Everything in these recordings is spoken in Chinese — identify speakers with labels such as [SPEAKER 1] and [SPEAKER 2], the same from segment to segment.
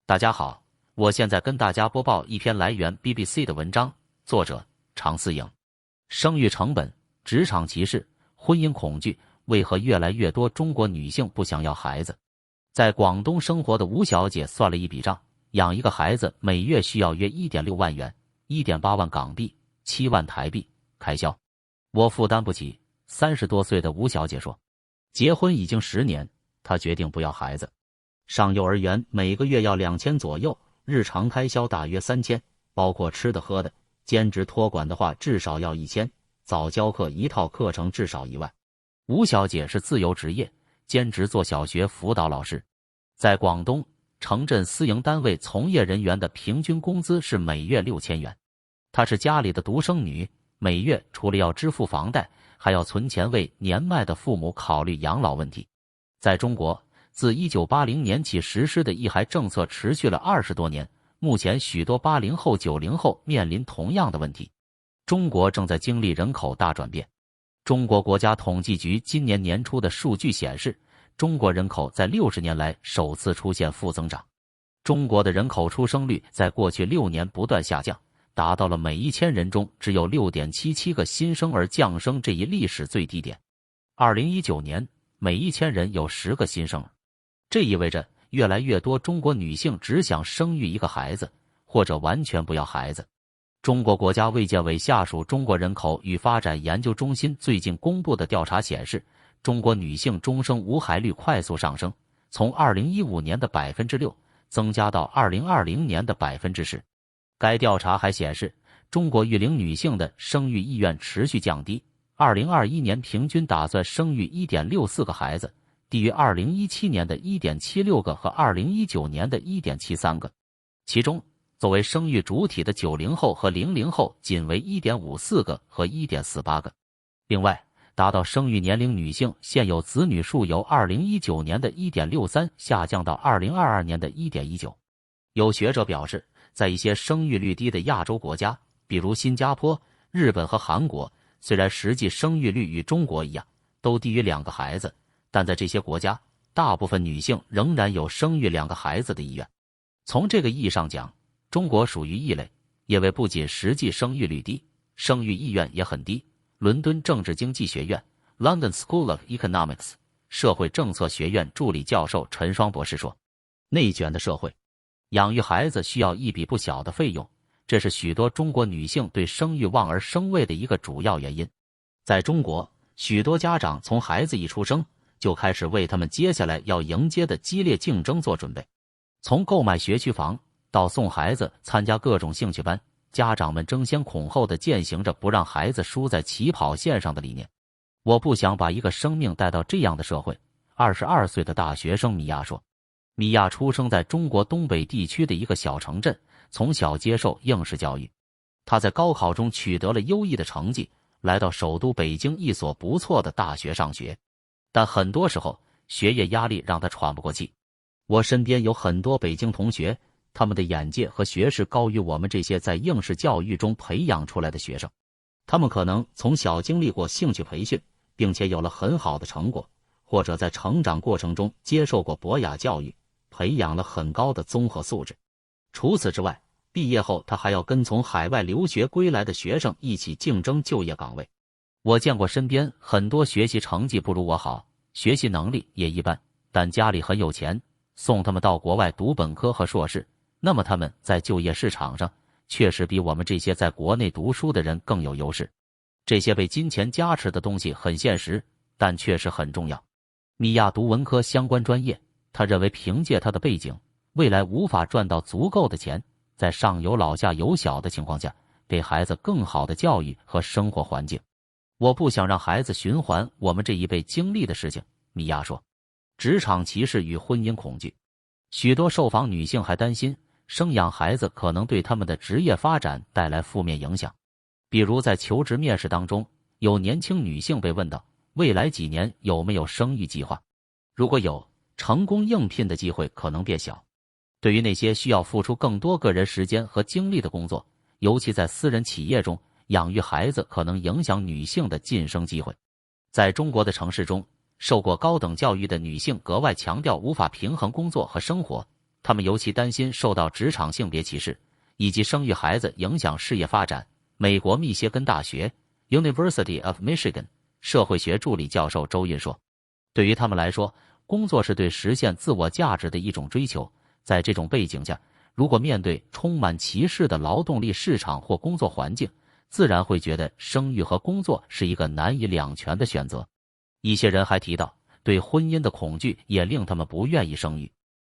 [SPEAKER 1] 大家好，我现在跟大家播报一篇来源 BBC 的文章，作者常思颖。生育成本、职场歧视、婚姻恐惧，为何越来越多中国女性不想要孩子？在广东生活的吴小姐算了一笔账，养一个孩子每月需要约 1.6 万元 1.8 万港币7万台币开销，我负担不起。30多岁的吴小姐说，结婚已经10年，她决定不要孩子。上幼儿园每个月要2000左右，日常开销大约3000，包括吃的喝的。兼职托管的话至少要1000，早教课一套课程至少1万。吴小姐是自由职业，兼职做小学辅导老师。在广东城镇私营单位从业人员的平均工资是每月6000元。她是家里的独生女，每月除了要支付房贷，还要存钱为年迈的父母考虑养老问题。在中国，自1980年起实施的一孩政策持续了20多年，目前许多80后、90后面临同样的问题。中国正在经历人口大转变。中国国家统计局今年年初的数据显示，中国人口在60年来首次出现负增长。中国的人口出生率在过去6年不断下降，达到了每1000人中只有 6.77 个新生儿降生这一历史最低点。2019年，每1000人有10个新生儿。这意味着越来越多中国女性只想生育一个孩子，或者完全不要孩子。中国国家卫健委下属中国人口与发展研究中心最近公布的调查显示，中国女性终生无孩率快速上升，从2015年的 6% 增加到2020年的 10%。该调查还显示，中国育龄女性的生育意愿持续降低，2021年平均打算生育 1.64 个孩子，低于2017年的 1.76 个和2019年的 1.73 个。其中，作为生育主体的90后和00后仅为 1.54 个和 1.48 个。另外，达到生育年龄女性现有子女数由2019年的 1.63 下降到2022年的 1.19。有学者表示，在一些生育率低的亚洲国家，比如新加坡、日本和韩国，虽然实际生育率与中国一样，都低于2个孩子，但在这些国家，大部分女性仍然有生育2个孩子的意愿。从这个意义上讲，中国属于异类，因为不仅实际生育率低，生育意愿也很低。伦敦政治经济学院 London School of Economics 社会政策学院助理教授陈双博士说，内卷的社会，养育孩子需要一笔不小的费用，这是许多中国女性对生育望而生畏的一个主要原因。在中国，许多家长从孩子一出生就开始为他们接下来要迎接的激烈竞争做准备。从购买学区房到送孩子参加各种兴趣班，家长们争先恐后地践行着不让孩子输在起跑线上的理念。我不想把一个生命带到这样的社会，22岁的大学生米娅说。米娅出生在中国东北地区的一个小城镇，从小接受应试教育。她在高考中取得了优异的成绩，来到首都北京一所不错的大学上学。但很多时候，学业压力让她喘不过气。我身边有很多北京同学，他们的眼界和学识高于我们这些在应试教育中培养出来的学生。他们可能从小经历过兴趣培训，并且有了很好的成果，或者在成长过程中接受过博雅教育，培养了很高的综合素质。除此之外，毕业后他还要跟从海外留学归来的学生一起竞争就业岗位。我见过身边很多学习成绩不如我好，学习能力也一般，但家里很有钱，送他们到国外读本科和硕士，那么他们在就业市场上确实比我们这些在国内读书的人更有优势。这些被金钱加持的东西很现实，但确实很重要。米娅读文科相关专业，她认为凭借她的背景，未来无法赚到足够的钱，在上有老下有小的情况下，给孩子更好的教育和生活环境。我不想让孩子循环我们这一辈经历的事情，米娅说。职场歧视与婚姻恐惧，许多受访女性还担心生养孩子可能对他们的职业发展带来负面影响。比如在求职面试当中，有年轻女性被问到未来几年有没有生育计划，如果有，成功应聘的机会可能变小。对于那些需要付出更多个人时间和精力的工作，尤其在私人企业中，养育孩子可能影响女性的晋升机会。在中国的城市中，受过高等教育的女性格外强调无法平衡工作和生活，他们尤其担心受到职场性别歧视以及生育孩子影响事业发展。美国密歇根大学 University of Michigan 社会学助理教授周韵说，对于他们来说，工作是对实现自我价值的一种追求。在这种背景下，如果面对充满歧视的劳动力市场或工作环境，自然会觉得生育和工作是一个难以两全的选择。一些人还提到，对婚姻的恐惧也令他们不愿意生育。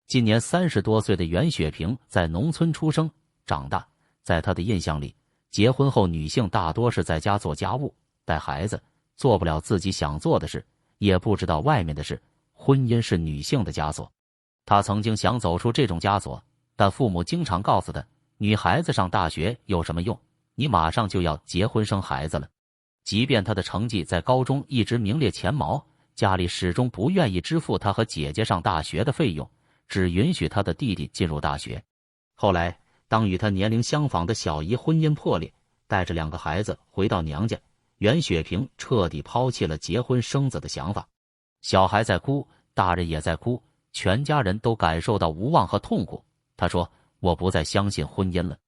[SPEAKER 1] 今年30多岁的袁雪萍在农村出生长大，在她的印象里，结婚后女性大多是在家做家务、带孩子，做不了自己想做的事，也不知道外面的事。婚姻是女性的枷锁。她曾经想走出这种枷锁，但父母经常告诉她，女孩子上大学有什么用？你马上就要结婚生孩子了。即便她的成绩在高中一直名列前茅，家里始终不愿意支付她和姐姐上大学的费用，只允许她的弟弟进入大学。后来，当与她年龄相仿的小姨婚姻破裂，带着2个孩子回到娘家，袁雪萍彻底抛弃了结婚生子的想法。小孩在哭，大人也在哭，全家人都感受到无望和痛苦。她说，我不再相信婚姻了。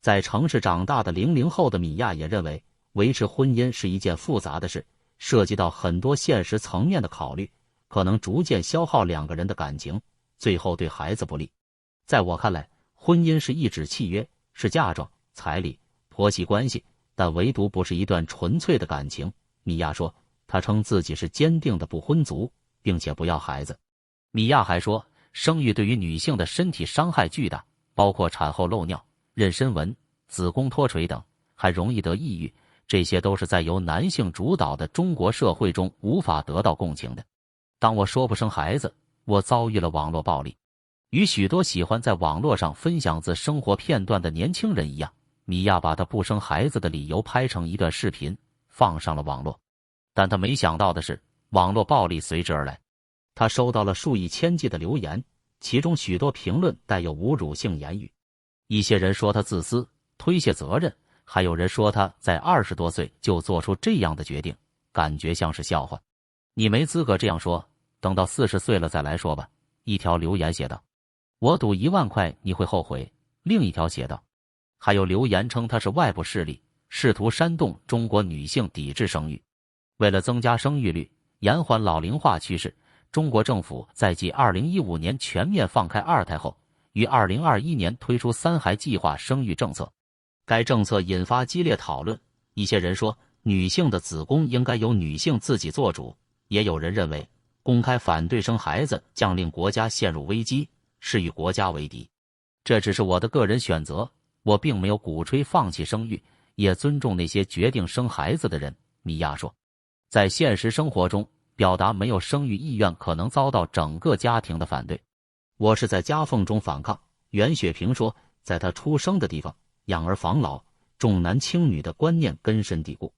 [SPEAKER 1] 在城市长大的00后的米娅也认为，维持婚姻是一件复杂的事，涉及到很多现实层面的考虑，可能逐渐消耗2个人的感情，最后对孩子不利。在我看来，婚姻是一纸契约，是嫁妆、彩礼、婆媳关系，但唯独不是一段纯粹的感情。米娅说，她称自己是坚定的不婚族，并且不要孩子。米娅还说，生育对于女性的身体伤害巨大，包括产后漏尿、妊娠纹、子宫脱垂等，还容易得抑郁，这些都是在由男性主导的中国社会中无法得到共情的。当我说不生孩子，我遭遇了网络暴力。与许多喜欢在网络上分享自生活片段的年轻人一样，米娅把她不生孩子的理由拍成一段视频，放上了网络。但她没想到的是，网络暴力随之而来。她收到了数以千计的留言，其中许多评论带有侮辱性言语。一些人说她自私，推卸责任，还有人说她在20多岁就做出这样的决定，感觉像是笑话。你没资格这样说，等到40岁了再来说吧。一条留言写道，我赌1万块你会后悔。另一条写道，还有留言称她是外部势力，试图煽动中国女性抵制生育。为了增加生育率，延缓老龄化趋势，中国政府在继2015年全面放开2胎后，于2021年推出3孩计划生育政策。该政策引发激烈讨论，一些人说，女性的子宫应该由女性自己做主，也有人认为，公开反对生孩子将令国家陷入危机，是与国家为敌。这只是我的个人选择，我并没有鼓吹放弃生育，也尊重那些决定生孩子的人，米娅说。在现实生活中，表达没有生育意愿可能遭到整个家庭的反对。我是在夹缝中反抗，袁雪萍说，在她出生的地方，养儿防老、重男轻女的观念根深蒂固。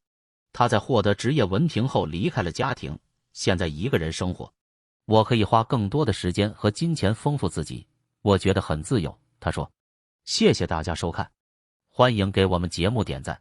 [SPEAKER 1] 她在获得职业文凭后离开了家庭，现在一个人生活。我可以花更多的时间和金钱丰富自己，我觉得很自由，她说。谢谢大家收看，欢迎给我们节目点赞。